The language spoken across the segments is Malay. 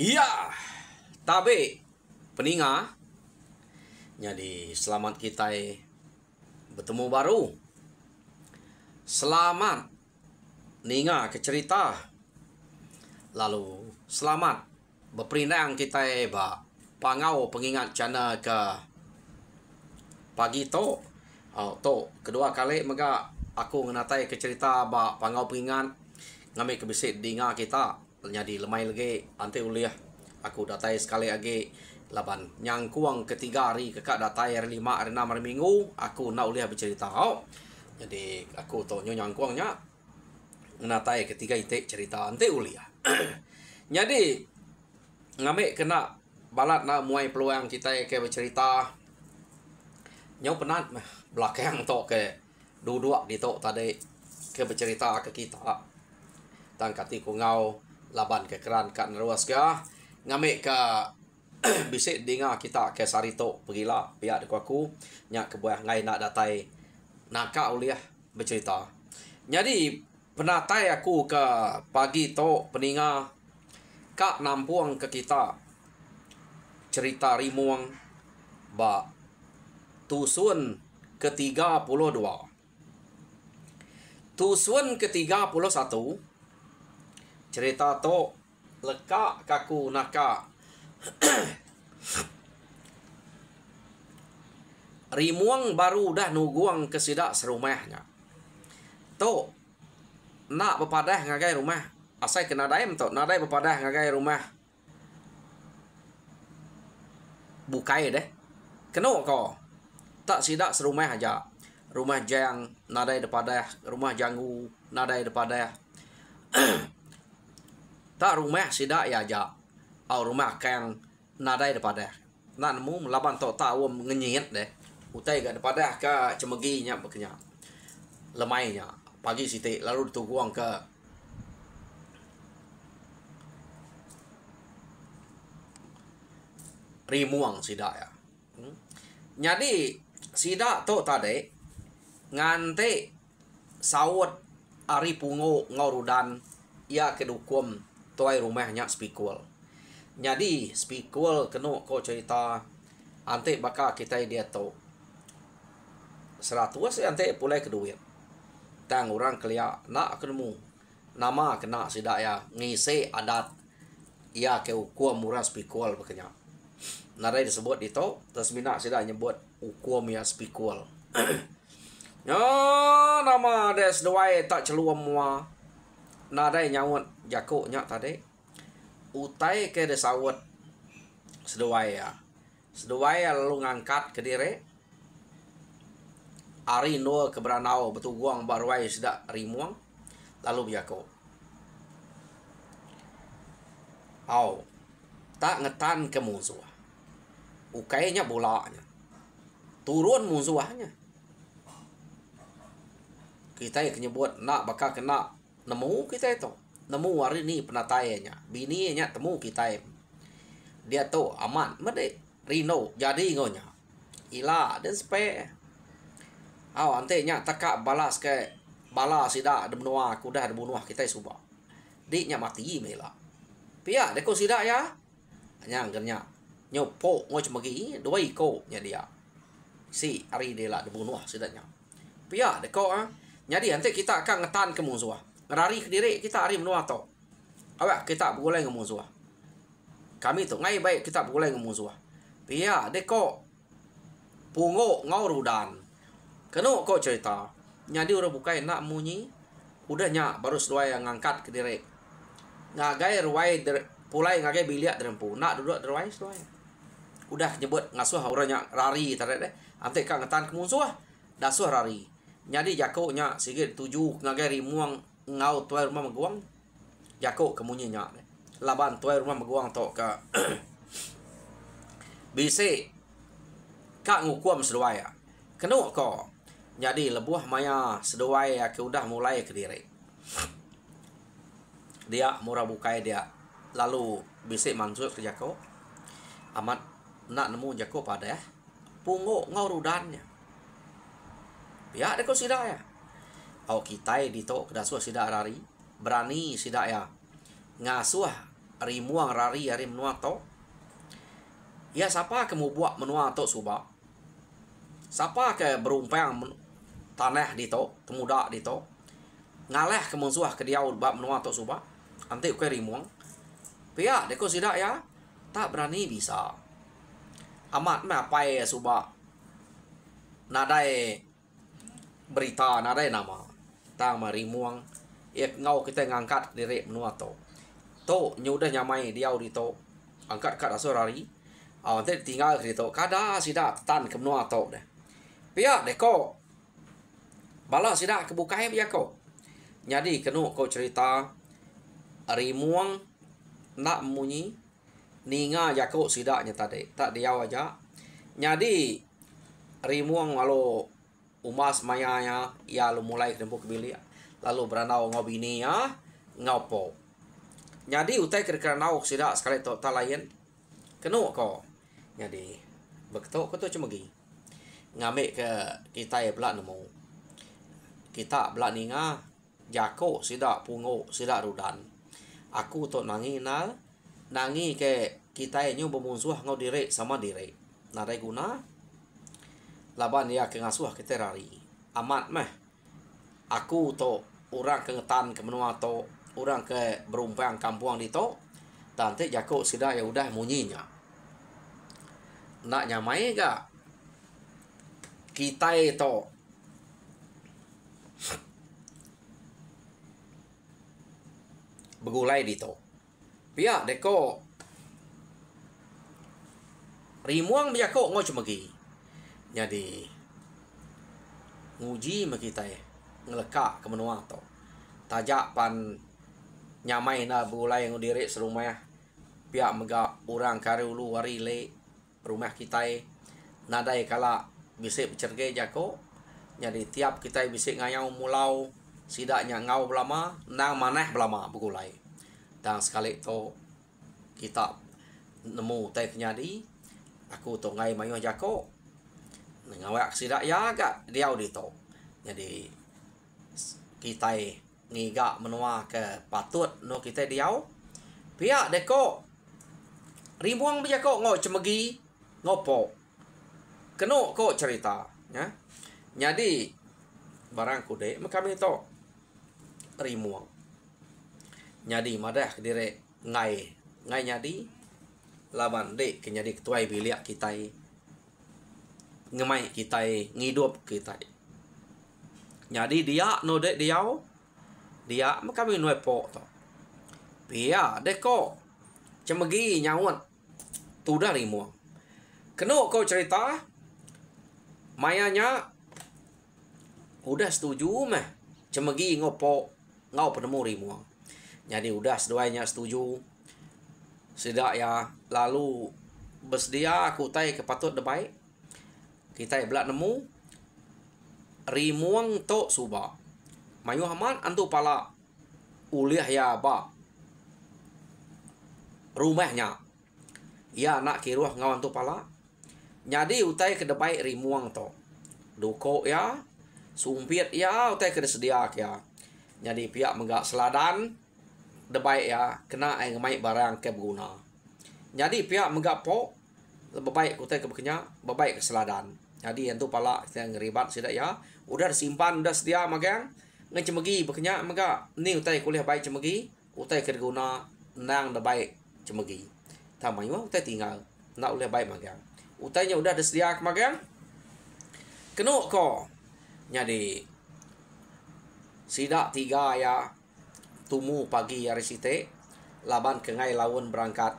Iya, tabe peninga. Jadi selamat kita bertemu baru. Selamat ninga ke cerita. Lalu selamat berperindang kita pangau pengingat cana ke pagi to. To kedua kali mega aku ngenatai ke cerita pangau pengingat ngambil kebisit dinga kita. Jadi lemai lagi ante uliah aku datai sekali lagi laban nyangkuang ketiga hari kekak datai hari 5 hari 6 hari minggu aku nak uliah bercerita. Jadi aku to nyangkuangnya natai ketiga itik cerita ante uliah. Jadi ngambil kena balat nak muai peluang kita ke bercerita. Nyau penat belakang to ke dua di to tadi ke bercerita ke kita. Dan kati ku ngau laban ke keran kan ruas ke ngambil ke bisik dengar kita ke sarito pergilah pihak deku aku nyak ke buah ngai nak datai naka uliah bercerita. Jadi penatai aku ke pagi to peninga kak nampuang ke kita cerita rimuang ba tusun ke-32. Tusun ke-31 cerita to lekak kaku naka rimuang baru dah nuguang kesidak serumahnya. To nak berpadah ngagai rumah asai kena daim to nadai berpadah ngagai rumah bukai deh kena ko tak sidak serumah aja rumah jang nadai depadah rumah janggu nadai depadah tak rumah sidak ya aja au rumah kang nadai depadah nak nemu laban to tahu ngenyet deh utai gak depadah ke cemeginya bekenya lemainya pagi siti lalu dituguang ke rimuang sidak ya. Jadi sidak to tadi ngante sawut ari pungo ngorudan ia kedukum toai rumahnya spikul. Jadi spikul kena ko cerita ante baka kita dia to 100 ante pulai keduit. Tang orang kelia nak kenemu nama kena sidak ya ngisi adat ia ke hukum murah spikul bekenya. Narai disebut itu terus mina sidak nyebut hukum ya spikul. Ya nama des doai tak celuam mua. Nadai nyawut jako nyak tadi. Utai ke desawut sedoai ya. Sedoai lalu ngangkat ke dire. Ari no ke beranau betuguang baruai sedak rimuang lalu biako. Au tak ngetan ke musuh. Ukainya bolanya. Turun musuhnya. Kita yang nyebut nak bakal kena nemu kita itu. Nemu hari ni penatainya. Bininya temu kita. Dia tu aman. Mede Rino jadi ngonya. Ila dan sepe. Aw antenya takak balas ke balas sida de benua kuda de bunuh kita suba. Diknya mati mela. Pia deko sida ya. Nyang gernya. Nyopo ngoj magi doi ko nya dia. Si ari dela de bunuh sidanya. Pia deko jadi nanti kita akan ngetan ke musuh. Ngerari ke diri kita hari menua to. Awak kita boleh ke musuh. Kami tu ngai baik kita boleh ke musuh. Pia deko pungo ngaurudan. Kena kok cerita. Jadi orang bukai nak munyi. Udahnya baru seduai yang ngangkat ke diri. Ngagai ruai pulai ngagai biliak derempu. Nak duduk ruai seduai. Udah nyebut ngasuh orangnya rari tarik deh. Nanti kan ngetan ke musuh. Dasuh rari. Jadi jako nya sikit tuju ngagai rimuang ngau tuai rumah meguang. Jako kemunyinya. Laban tuai rumah meguang to ke bisi kak ngukum seduai ya. Kena ko. Jadi lebuh maya seduai ya ke udah mulai ke diri. Dia murah bukai dia. Lalu bisi mansuk ke jako. Amat nak nemu jako pada ya. Pungo ngaurudannya. Ya deko sidak ya. Au kita di to kedasuh sidak rari. Berani sidak ya. Ngasuh rimuang rari hari menua to. Ya siapa ke mau buat menua to suba. Siapa ke berumpang tanah di to, temuda di to. Ngaleh ke musuh ke dia bab menua to suba. Ante ke rimuang. Pihak deko sidak ya. Tak berani bisa. Amat me apa ya suba. Nadai berita, nadai nama. Tang marimuang. Ya ngau kita ngangkat direk menua to. To nyudah nyamai dia di to. Angkat kat asal rari. Nanti tinggal di to. Kada sidak tan ke menua to deh. Pihak deko. Bala sidak kebukai biar ko. Jadi kenu ko cerita rimuang nak munyi ninga jako sidaknya tadi tak dia aja. Jadi rimuang lalu umas mayanya ya lu mulai kempuk bilik lalu beranau ngau bini ya ngaupo. Jadi utai kira-kira nau sidak sekali to tak lain kenu ko. Jadi beketok ko tu cuma gi ngambil ke kita ya belak nemu. Kita belak ninga jako sidak pungo sidak rudan. Aku tok nangi ke kita nyu bermusuh ngau direk sama direk. Nadai guna laban dia ke ngasuh kita rari. Amat meh. Aku tok orang ke ngetan ke menua to, orang ke berumpang kampung di to. Tante jako sidak ya udah munyinya. Nak nyamai ga kita to begulai di to. Pihak deko rimuang biar kok ngau cuma gi. Jadi nguji me kita ngelekak ke menua to. Tajak pan nyamai na begulai ngudirek serumah. Pihak mega orang kare ulu wari le rumah kita nadai kala bisik bercergai jako. Jadi tiap kita bisik ngayau mulau sidaknya ngau belama nang maneh belama begulai. Dan sekali to kita nemu teh nyadi aku to ngai mayo jako ngawak sidak ya agak dia di to. Jadi kita ngiga menua ke patut no kita diau pihak deko rimuang berjako ngau cemegi ngopo keno ko cerita ya. Jadi barang kude kami to rimuang. Jadi madah direk ngai nyadi laban dek ke nyadi ketua bilik kita ngemai kita ngidup kita. Jadi dia no dek diau dia kami no po to. Pia deko cemegi nyawat tu dah rimuang. Keno kau cerita mayanya udah setuju meh cemegi ngopo ngau penemu rimuang. Jadi udah seduanya setuju. Sidak ya lalu bersedia aku tai kepatut debai. Kita belak nemu rimuang to suba. Mayu haman antu pala uliah ya ba rumahnya. Ya nak kiruah ngau antu pala. Jadi utai ke debai rimuang to. Duko ya sumpit ya utai ke sedia ya. Jadi pihak menggak seladan debai ya kena ai ngemai barang ke berguna. Jadi pihak menggak po lebih baik kutai ke bekenya, baik ke seladan. Jadi yang tu pala kita ngeribat sidak ya, udah simpan udah sedia magang ngan cemegi bekenya menggak ni utai kuliah baik cemegi, utai ke guna nang debai cemegi. Tamayo utai tinggal nak uliah baik magang. Utainya udah ada sedia magang. Keno ko. Jadi sidak tiga ya tumu pagi hari site laban kengai lawan berangkat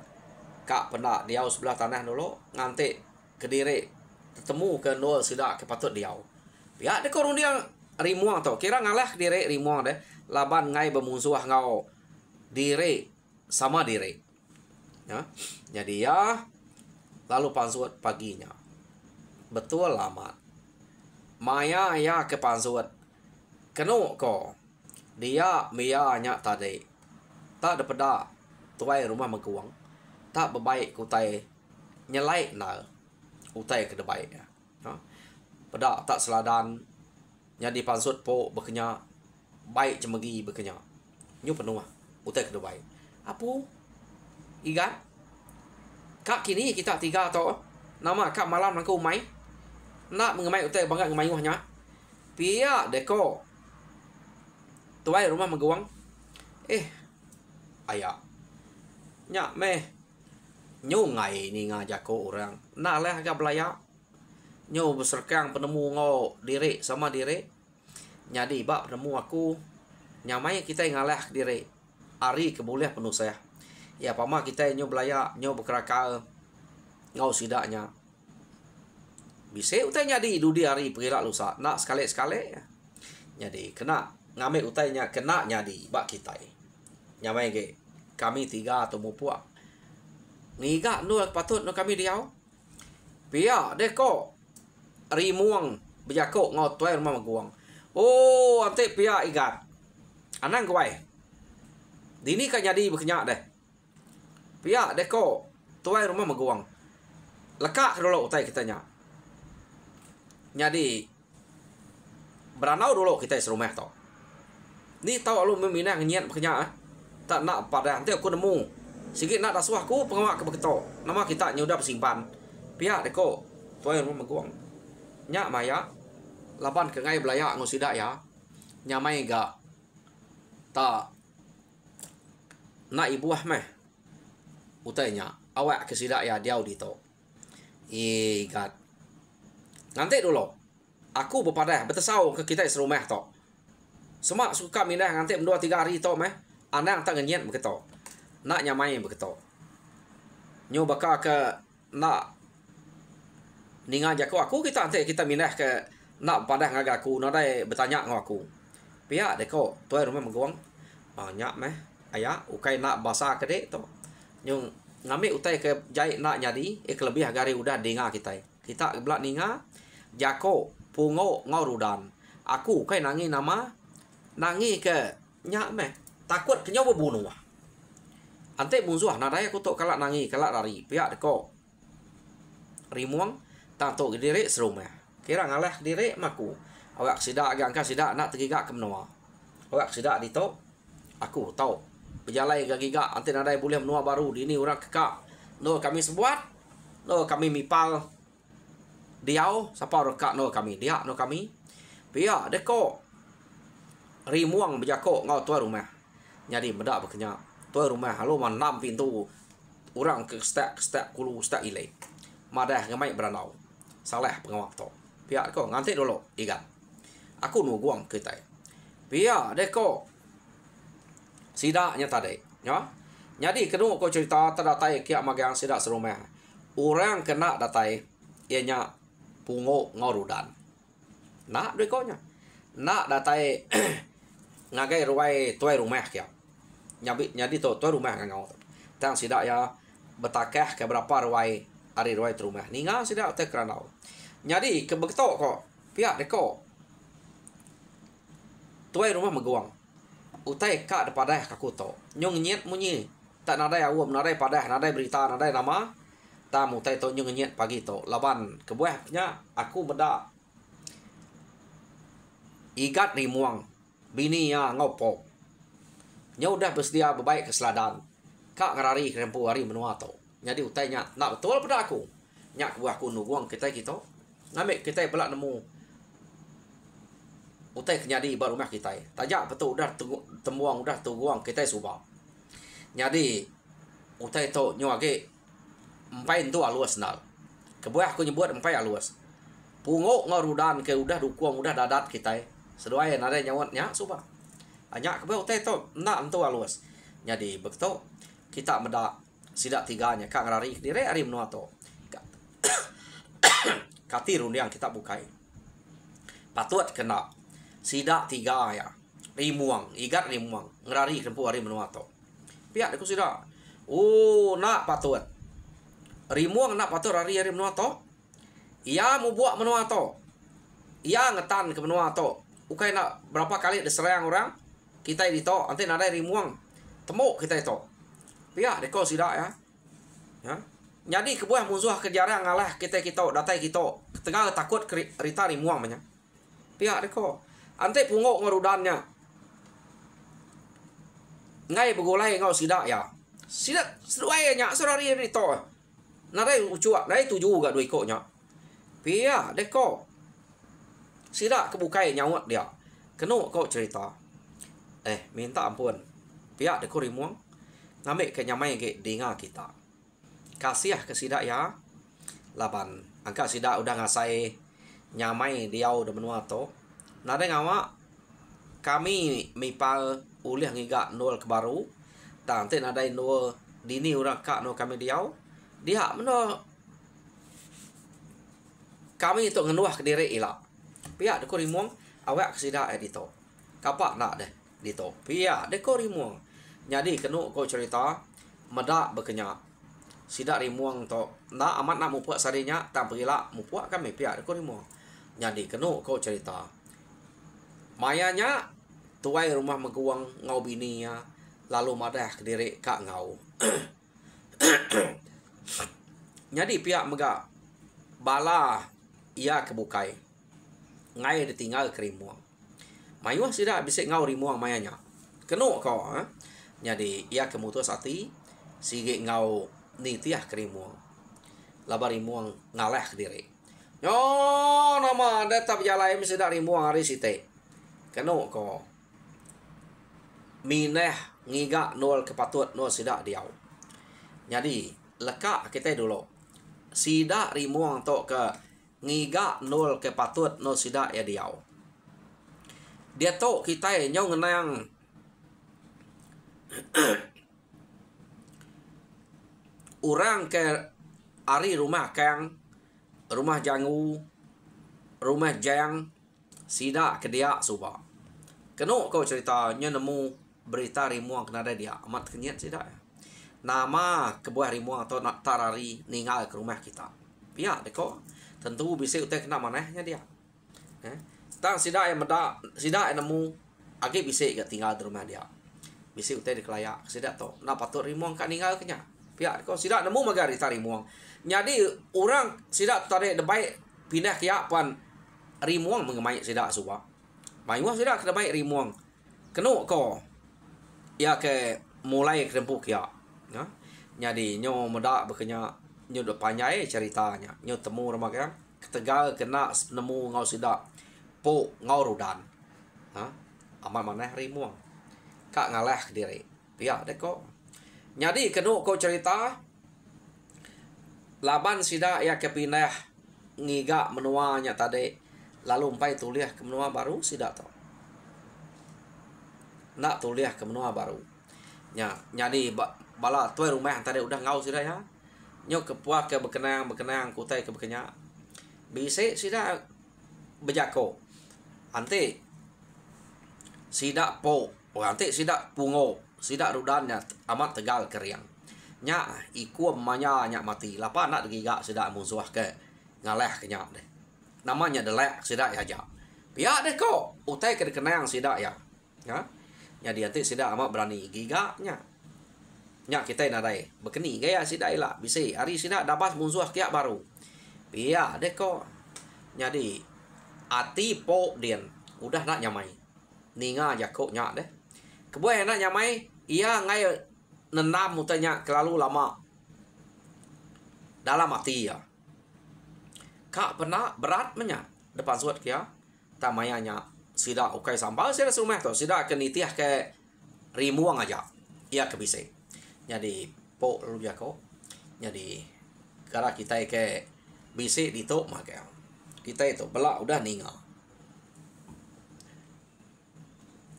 kak pena diau sebelah tanah dulu nganti kediri ketemu ke nol sidak ke patut diau ya de korun dia rimuang to kira ngalah dire rimuang deh laban ngai bermusuh ngau dire sama dire ya. Jadi ya lalu pansuat paginya betul lama maya ya ke pansuat kenu ko dia mianya tadi tak ada peda tuai rumah mengkuang tak berbaik kutai nyelai na utai ke debai ya. Peda tak seladan jadi pansut po bekenya baik cemegi bekenya nyu penuh utai ke debai apu Igat. Kak kini kita tiga to. Nama kak malam nangku umai. Nak mengemai utai bangga ngemai wahnya. Pia deko. Tuai rumah meguang. Ayah. Nyak meh. Nyo ngai ni ngajak ko orang. Nak lah agak belaya. Nyo berserkang penemu ngo diri sama diri. Nyadi bak penemu aku. Nyamai kita ngalah diri. Ari keboleh penuh saya. Ya pama kita nyo belaya. Nyo berkerakal. Ngau sidaknya. Bisa utai nyadi dudi hari pergilah lusa. Nak sekali-sekali. Nyadi kena. Ngambil utainya kena nyadi. Bak kita. Nyamai ke. Kami tiga atau mupuak. Niga nu patut nu kami diau. Pia deko. Rimuang berjakok ngau tuai rumah maguang. Oh, ante pia igat. Anang kuai. Dini kan jadi berkenyak deh. Pia deko. Tuai rumah maguang. Lekak dulu utai kitanya. Jadi beranau dulu kita serumah tau. Ni tahu lu meminah ngiat berkenyak. Tak nak pada nanti aku nemu. Sikit nak rasuah aku pengawak ke beketok. Nama kita nyudah bersimpan. Pihak deko. Tuai rumah maguang. Nyak maya. Laban ke ngai belaya ngusidak ya. Nyamai gak. Tak. Nak ibuah meh. Utainya. Awak ke sidak ya diau dito. Igat. Nanti dulu. Aku berpadah. Bertesau ke kita serumah tok. Semak suka mindah nanti 2-3 hari tok meh. Anang tak ngenyat beketok. Nak nyamai begitu. Nyo bakal ke nak ninga jako aku kita nanti kita mindah ke nak padah ngagak aku nak dai bertanya ngau aku. Pihak deko tuai rumah menguang. Nyak meh ayah ukai nak basa ke dek to. Nyo ngambil utai ke jai nak nyadi kelebih agari udah dengar kita. Kita belak ninga jako pungo ngau rudan. Aku ukai nangi nama nangi ke nyak meh takut kenyo berbunuh. Ante musuh nadai aku tok kalak nangi kalak lari pihak deko rimuang tanto diri serumah kira ngalah diri maku awak sidak agak sidak nak tergigak ke menua awak sidak dito aku tahu berjalan gagigak ante nadai boleh menua baru dini orang kekak no kami sebuat no kami mipal diau siapa rekak no kami dia no kami pihak deko rimuang berjakok ngau tua rumah jadi medak berkenyak tuai rumah halu man 6 pintu orang ke stak kulu stak ilai madah ngamai beranau salah pengawak to pihak ko nganti dulu ikan aku nu guang kita pihak deko sidaknya tadi ya jadi kenu ko cerita terdatai kiak magang sidak serumah orang kena datai ianya pungo ngorudan nak dekonya nak datai ngagai ruai tuai rumah kiak nyadi to rumah ngau tang sidak ya betakah ke berapa ruai ari ruai rumah ninga sidak te kranau nyadi ke beketok kok pihak deko tuai rumah meguang utai ka depada kaku to nyong nyet munyi tak nadai awam nadai padah nadai berita nadai nama tamu tai to nyong nyet pagi to laban kebuahnya aku beda igat rimuang bini ya ngopo nya udah bersedia berbaik ke seladan. Kak ngarari kerempu hari menua to. Jadi utainya nak betul pada aku. Nyak buah aku nuguang kita. Ngambil kita pelak nemu. Utai kenyadi baru rumah kita. Tajak betul udah temuang udah tuguang kita subah. Jadi utai to nyuage empai tu alus nal. Kebuah aku nyebut empai alus. Pungo ngarudan ke udah dukuang udah dadat kita. Seduai nada nyawatnya subah. Banyak ke utai to nak entu alus. Jadi begitu kita meda sidak tiganya kak ngarari dire ari menua to. Kati rundiang kita bukai. Patut kena sidak tiga ya. Rimuang, igat rimuang ngarari kempu ari menua to. Pihak aku sidak. Oh, nak patut. Rimuang nak patut ari menua to. Ia mau buat menua to. Ia ngetan ke menua to. Ukai nak berapa kali diserang orang kita dito nanti nadai rimuang temu kita itu pihak deko sidak ya jadi kebuah musuh kejarang ngalah kita datai kita tengah takut kerita rimuang banyak pihak deko nanti pungok ngerudannya ngai begulai ngau sidak ya Sida seruai nya sorari ni to. Na dai ucua, dai tu juga dua ikut nya. Pia deko. Sida kebukai nyawat dia. Keno kau cerita. Minta ampun. Pia deko rimuang. Ngambil ke nyamai ke dengar kita. Kasih ke sida ya. Laban angka sida udah ngasai nyamai diau de menua to. Na dai ngawa kami mipal ulih ngiga nol ke baru. Tante na dai nol dini orang kak no kami diau. Dia meno kami itu ngenuah ke diri ila. Pihak deko rimuang awak kesida edito. Kapak nak deh dito. Pihak deko rimuang. Jadi kenu kau cerita medak berkenyak. Sida rimuang to nak amat nak mupuak sarinya tak pergilah mupuak kami pihak deko rimuang. Jadi kenu kau cerita. Mayanya tuai rumah meguang ngau bininya lalu madah ke diri kak ngau. Jadi pihak mega bala ia kebukai. Ngai ditinggal ke rimuang. Mayuah sida bisik ngau rimuang mayanya. Kenu kau Jadi ia kemutus hati sige ngau nitiah ke rimuang. Laba rimuang ngalah ke diri. Yo nama datap jalai sida rimuang hari site. Kenu kau mineh ngiga nol kepatut nol sida diau. Jadi lekak kita dulu. Sida rimuang to ke ngiga nol kepatut nol sida ya diau. Dia to kita nyau ngenang orang ke ari rumah kang rumah jangu rumah jang sida ke dia suba. Kenu kau cerita nemu berita rimuang kena ada dia amat kenyat sida. Nama kebuah rimuang atau nak tarari ninggal ke rumah kita. Pihak deko tentu bisa utai kena manehnya dia. Tang sida yang meda sida yang nemu agi bisa ke tinggal di rumah dia. Bisa utai di kelayak sida to. Nak patut rimuang kan ninggal kenya. Pihak deko sida nemu magari tari rimuang. Jadi orang sida tarik debai pindah kia pan rimuang mengemai sida suba. Mayuah sida kena baik rimuang. Kenu ko ya ke mulai kerempuk ya. Jadi nyo meda bekenya nyo de panjai ceritanya. Nyo temu rumah kan ketegal kena nemu ngau sida po ngau rudan. Amat maneh rimuang. Kak ngalah ke diri. Pihak deko. Jadi kenu ko cerita laban sida ya kepindah ngiga menuanya tadi lalu empai tuliah ke menua baru sida to. Nak tuliah ke menua baru. Jadi bala tuai rumah tadi udah ngau sida ya. Nyo kepuak ke bekenang kutai ke bekenya. Bise sida bejako. Ante sida po, ante sida pungo, sida rudannya amat tegal keriang. Nya iku manya nya mati. Lapa nak giga sida musuh ke ngalah kenya deh. Namanya delek sida ya aja. Pihak deh kok utai ke kenang sida ya. Jadi nanti sida amat berani giga nya. Nya kita nadai bekeni gaya sida ila bisa hari sida dapat musuh kia baru. Pihak deh kok. Jadi ati po dian udah nak nyamai. Ninga jakok nya deh. Kebuai nak nyamai ia ngai nenam mutanya kelalu lama dalam hati ya. Kak pernah berat menya depan suat kia tamayanya sida ukai sambal sida sumeh to sida ke nitiah ke rimuang aja ia ke bise. Jadi po lu jako. Jadi gara kita ke bise ditok make kita itu belak udah ninga.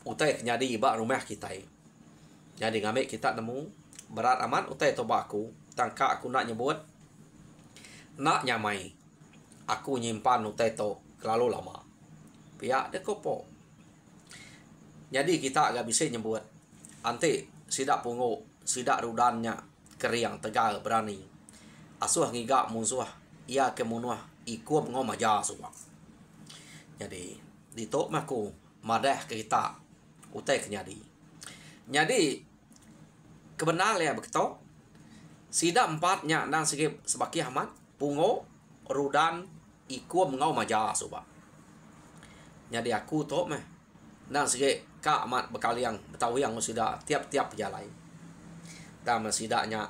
Utai jadi iba rumah kita. Jadi ngambil kita nemu berat amat utai to baku tangka aku nak nyebut nak nyamai. Aku nyimpan utai to terlalu lama. Pihak de kopo. Jadi kita agak bisa nyebut ante sidak pungo, sidak rudannya keriang tegal berani. Asuh ngiga musuh ia kemunuh ikup ngom aja suwa. Jadi ditok maku madah ke kita utai kenyadi. Jadi kebenar ya begitu. Sida empatnya nang sebaki amat pungo rudan ikup ngau maja suba. Jadi aku tok meh nang sege ka amat bekaliang betawi yang sida tiap-tiap jalai. tam sidaknya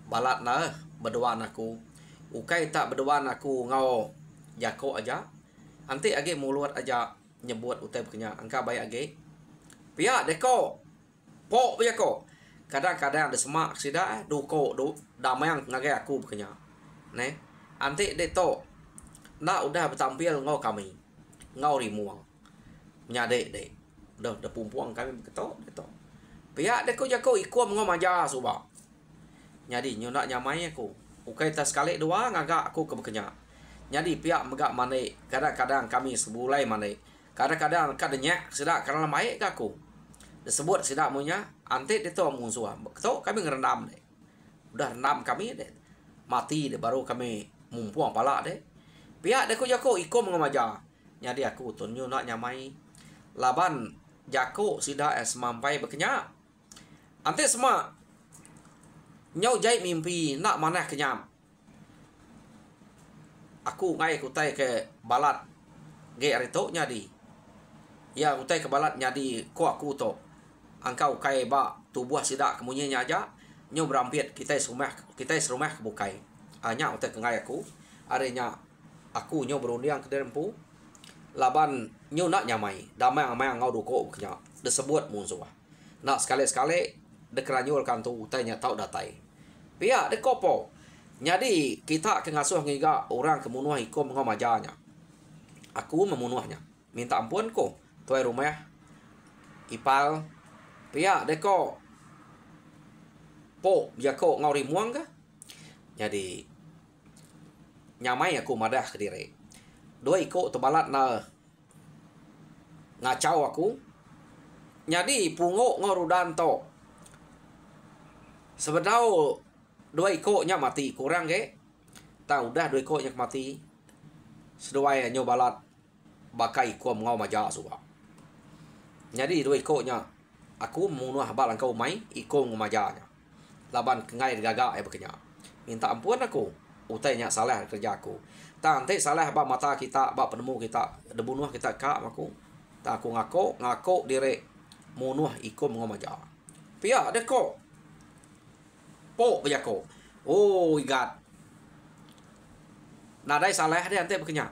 balat na berdoa aku ukai tak berdoa aku ngau jako aja ante age mulut aja nyebut utai bekenya angka baik age pihak deko po ko kadang-kadang ada semak sidak duko du damayang ngage aku bekenya ne ante deto na udah bertampil ngau kami ngau rimuang nyade de dah pumpuang kami beketo deto pihak deko jako ikum ngau maja suba jadi nyunak nyamai aku ukai tas sekali dua ngagak aku ke bekenya jadi pihak megak mane kadang-kadang kami sebulai mane kadang-kadang kadanya sidak karena mai ke aku disebut sidak munya ante itu musuh betul kami ngerendam deh udah rendam kami deh mati deh baru kami mumpuang pala deh pihak deko jako ikum ngamaja jadi aku tunjuk nak nyamai laban jako sidak mampai bekenya ante semua nyau jai mimpi nak mana kenyam aku ngai kutai ke balat ge arito nyadi ya kutai ke balat nyadi ko aku to angkau kai ba tubuh sidak kemunyanya aja nyo berampit kita serumah kebukai hanya utai ke ngai aku arenya aku nyo berundiang ke dempu laban nyo nak nyamai damai amai ngau duko kenya disebut musuh nak sekali-sekali dekranyul kan tu utai nya tau datai pihak dekopo jadi kita kengasuh ngiga orang kemunuh ikum ngau majanya aku memunuhnya minta ampun ko tuai rumah ipal pihak deko po jako ngau rimuang ka jadi nyamai aku madah ke diri dua iko tebalat na ngacau aku jadi pungo ngau rudan to sebedau dua ikoknya mati kurang ke tahu dah dua ikoknya mati seduai nyobalat bakai kum ngau maja suba jadi dua ikoknya aku munuh balang kau mai ikom ngumajanya laban kengai gagak bekenya minta ampun aku utainya salah kerja aku tante salah ba mata kita ba penemu kita debunuh kita ka aku tak aku ngako dire munuh ikom ngumaja pia deko po bejako oh igat nadai salah dia ante bekenya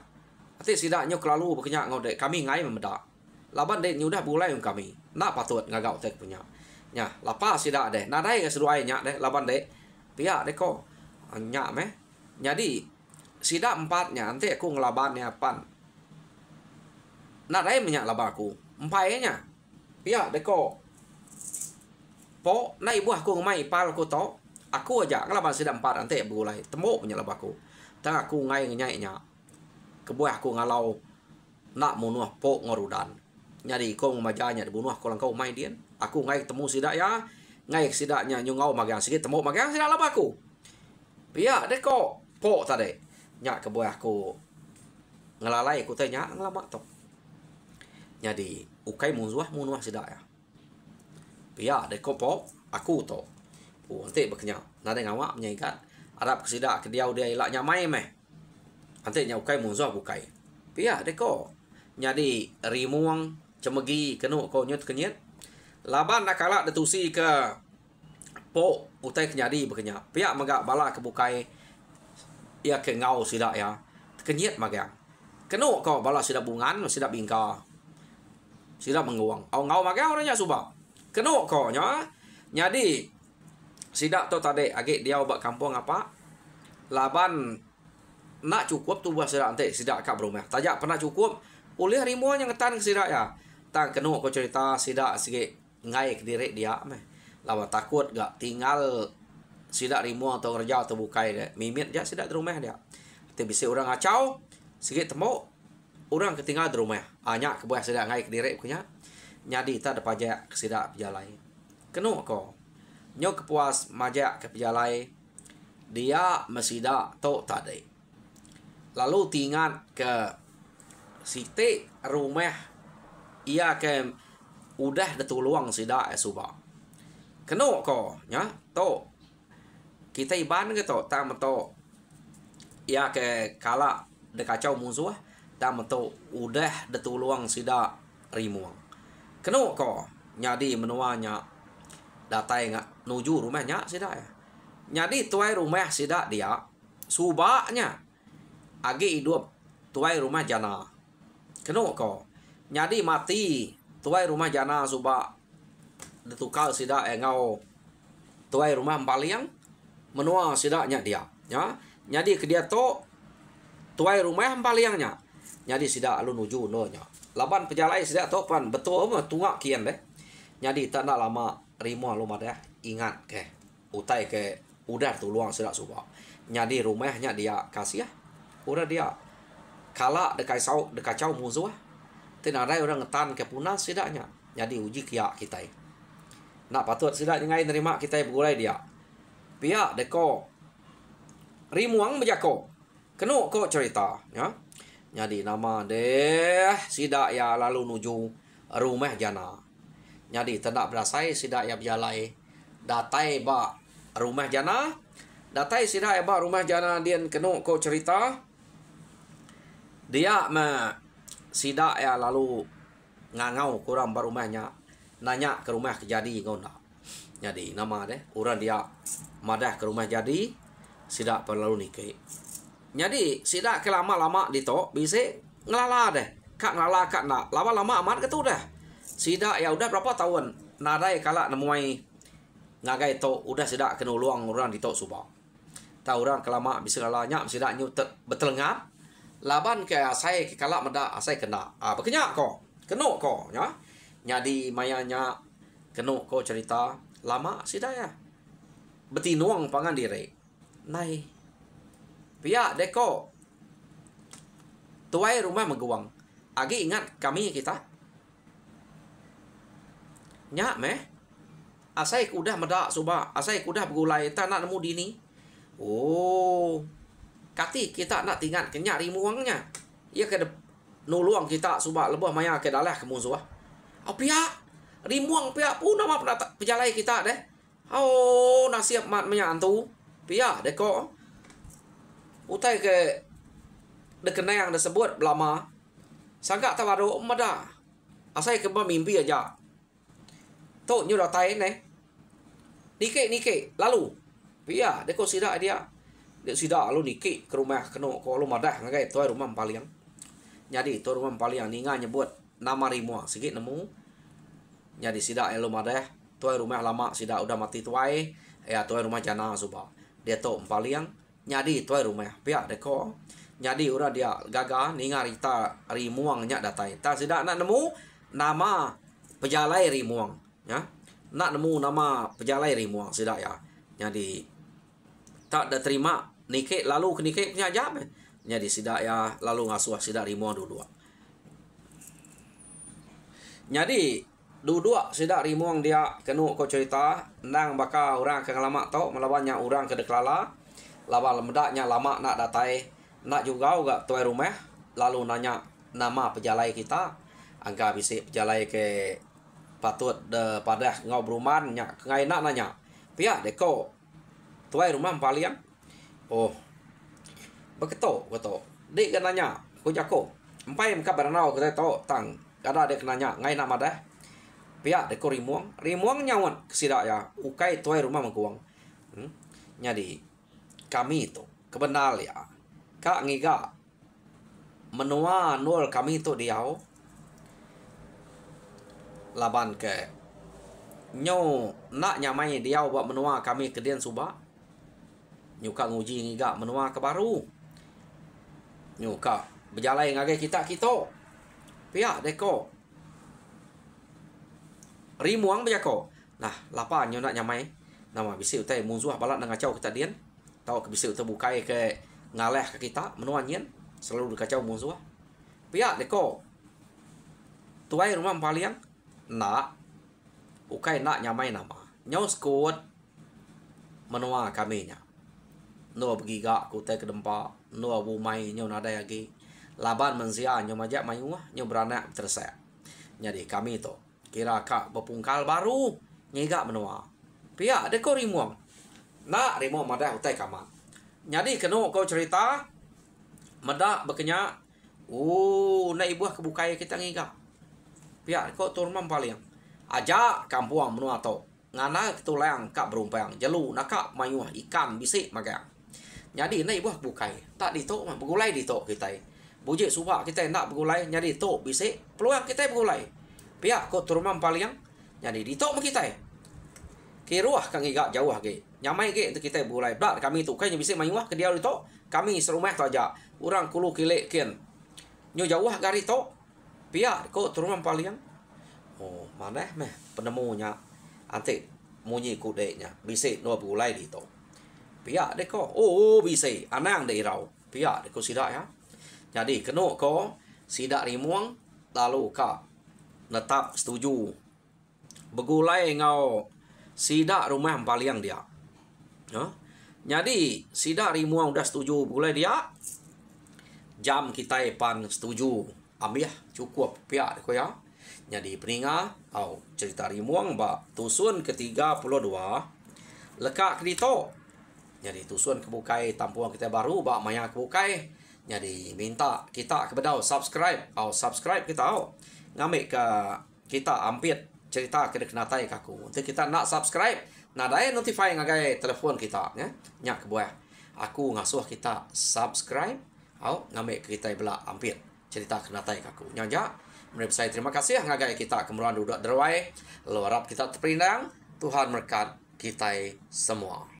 ante sidaknya kelalu bekenya ngode kami ngai memeda laban dek nyudah bulai kami nak patut ngagau tek punya nya lapa sidak deh nadai keseduai nya deh laban dek pihak dek ko nya meh jadi sidak empatnya ante aku ngelaban nya pan nadai menyak laban aku empainya pihak dek ko po na ibu aku ngai pal aku to aku aja ngelaban sidak empat ante bulai tembok punya laban aku tang aku ngai nyai nya kebuah aku ngalau nak munuh po ngorudan nyari kau majanya dibunuh kau langkau main dia aku ngai temu sidak ya ngai sidaknya nyungau magang sikit temu magang sidak lah aku pia deko po tadi nyak kebuah aku ngelalai aku tanya ngelama tok jadi ukai munuh sidak ya pia deko po aku to ante bekenya nade ngawa menyaikat arab sidak ke dia ilak nyamai meh ante nya ukai munuh bukai pia deko nyadi rimuang cemegi kenu ko nyut kenyet laban nakala detusi ke po utai kenyadi bekenya pihak magak bala kebukai ia ke ngau sidak ya kenyet magang kenu ko bala sidak bungan sidak bingka sidak menguang au ngau magang orangnya suba kenu ko nya nyadi sidak to tade age dia obak kampung apa laban nak cukup tu buah sidak ante sidak kak berumah tajak pernah cukup oleh rimuan yang ngetan ke sidak ya tang kenu ko cerita sidak sige ngai ke diri dia meh lawan takut gak tinggal sidak rimuan atau kerja atau bukai deh mimit dia sidak di rumah dia tapi bisa orang ngacau sige temu orang ketinggal di rumah hanya kebuah sidak ngai ke diri punya nyadi ta ada pajak ke sidak pejalai kenu ko nyok kepuas majak ke pejalai dia mesida to tadi lalu tinggal ke siti rumah ia ke udah detuluang sidak suba kenu ko nya to kita iban ke to tam to ia ke kala de kacau musuh tam to udah detuluang sidak rimuang kenu ko nyadi menuanya datai ngak nuju rumahnya sidak ya. Jadi tuai rumah sidak dia subaknya agi hidup tuai rumah jana. Keno ko. Jadi mati tuai rumah jana subak ditukar sidak ngau tuai rumah paliang menua sidaknya dia ya. Jadi ke dia to tuai rumah paliangnya. Jadi sidak lu nuju nonya. Laban pejalai sidak to pan betul mah tua kian deh. Jadi tak nak lama rimo lu mah ingat ke utai ke udah tu luang sidak subak. Jadi rumahnya dia kasih ya. Udah dia kala dekai sau dekacau musuh. Tenadai orang ngetan ke punas sidaknya. Jadi uji kia kita. Nak patut sidak ngai nerima kita bergulai dia. Pihak deko rimuang bejako. Keno ko cerita ya. Jadi nama deh sidak ya lalu nuju rumah jana. Jadi tidak berasai sidak ya berjalai datai ba rumah jana. Datai sidak ya ba rumah jana dia keno ko cerita. Dia sidak ya lalu ngangau kurang ba rumahnya. Nanya ke rumah kejadi ngona. Jadi nama deh orang dia madah ke rumah jadi sidak perlu nikah. Jadi sidak ke lama-lama dito bisa ngelala deh. Kak ngelala kak nak. Lama-lama amat gitu dah. Sidak ya udah berapa tahun. Nadai kala nemuai ngagai to udah sidak kena luang orang dito subak. Tahu orang kelama bisa ngelalanya sidak nyu betul ngap. Laban ke asai ke kala meda asai kena. Bekenya ko. Keno ko ya. Jadi mayanya keno ko cerita lama sidak ya. Betinuang pangan diri. Nai. Pihak deko tuai rumah meguang. Agi ingat kami kita. Nyak meh. Asai kudah medak subak. Asai kudah bergulai. Tak nak nemu dini. Oh. Kati kita nak tinggal kenyak rimuangnya. Ia ke nuluang kita subak lebah maya ke dalah ke musuh. Oh pihak. Rimuang pihak pun nama pejalai kita deh. Oh nasib mat menyantu. Pihak deko. Utai ke dekena yang disebut lama. Sangka tawaru mada. Asai ke mimpi aja. Tu nyu datai ne. Nike lalu. Pia deko sidak dia. Dia sidak lalu nike ke rumah keno ko lu madah ngagai tuai rumah paliang. Jadi tu rumah paliang ninga nyebut nama rimua sikit nemu. Jadi sidak lu madah tuai rumah lama sidak udah mati tuai. Ya tuai rumah jana suba. Dia tu paliang. Jadi tuai rumah pihak deko. Jadi ura dia gagal ninga rita rimuang nyak datai. Tak sidak nak nemu nama pejalai rimuang ya. Nak nemu nama pejalai rimuang sidak ya. Jadi tak ada terima nike lalu ke nike punya jam. Jadi sidak ya lalu ngasuh sidak rimuang dulu. Jadi dua sidak rimuang dia kenu ko cerita nang baka orang ke lama tau melawannya orang ke deklala. Lawan lemedaknya lama nak datai. Nak juga tuai rumah. Lalu nanya nama pejalai kita. Angka bisi pejalai ke patut de padah ngau beruman. Ngai nak nanya. Pihak deko. Tuai rumah paliang. Oh. Beketo. Dik kan nanya. Ko jako. Empai mka beranau kita tau tang. Kada dek nanya. Ngai nak madah. Pihak deko rimuang. Rimuang nyawan kesidak ya. Ukai tuai rumah mengkuang. Jadi kami itu kebenal ya kak ngiga menua nol kami itu diau laban ke nyo nak nyamai diau buat menua kami ke dian suba nyuka nguji ngiga menua ke baru nyuka berjalai ngagai kita pihak deko rimuang bejako nah lapa nyo nak nyamai nama bisi utai musuh balat ngacau kita dian tahu bisa terbukai ke ngaleh ke kita menuannya selalu dikacau musuh pihak deko tuai rumah paliang nak ukai nak nyamai nama nyau skut menua kami nya no begiga ku te ke dempa no bumai nyau nada lagi laban mensia nyau majak mayuah nyau beranak tersa jadi kami to kira kak bepungkal baru nyiga menua pihak deko rimuang nak rimuang madah utai kamar. Jadi kena kau cerita madah bekenya. Nak ibu kebukai kita ngiga. Pihak kau turman paling. Aja kampung menua to. ngana ketulang kak berumpang jelu nakak mayuh ikan bisik magang. Jadi nai buah bukai tak ditok mah begulai ditok kita. Bujik suba kita nak begulai jadi tok bisik peluang kita begulai. Pihak kok turumam paliang jadi ditok mah kita. Kiruah kang igak jauh ge. Nyamai ge untuk kita begulai. Dak kami tu kaynya bisik mayuh ke dia ditok. Kami serumah tu aja. Urang kulu kilek kian. Nyo jauh gari tok. Pihak kok turumam paliang. Oh, mana meh penemunya antik munyi kudeknya bisik no begulai ditok. Pihak dek ko oh bisik anang dek rau. Pihak dek ko sidak ya. Jadi kena ko sidak rimuang lalu ka netap setuju begulai ngau sidak rumah paliang dia. Jadi sidak rimuang udah setuju begulai dia. Jam kita pan setuju. Ambil cukup pihak ko ya. Jadi peringat cerita rimuang ba tusun ke-32 lekak kedito. Jadi tusun kebukai tampuan kita baru ba maya kebukai. Jadi minta kita kepada subscribe kita ngambil ke kita ampit cerita ke kenatai kaku. Untuk kita nak subscribe nadai notify ngagai telefon kita ya. Nyak kebuah. Aku ngasuh kita subscribe ngambil ke kita bela ampit cerita kenatai kaku. Nyanja menurut saya terima kasih ngagai kita kemeruan duduk derwai. Lalu harap kita terpindang. Tuhan berkat kita semua.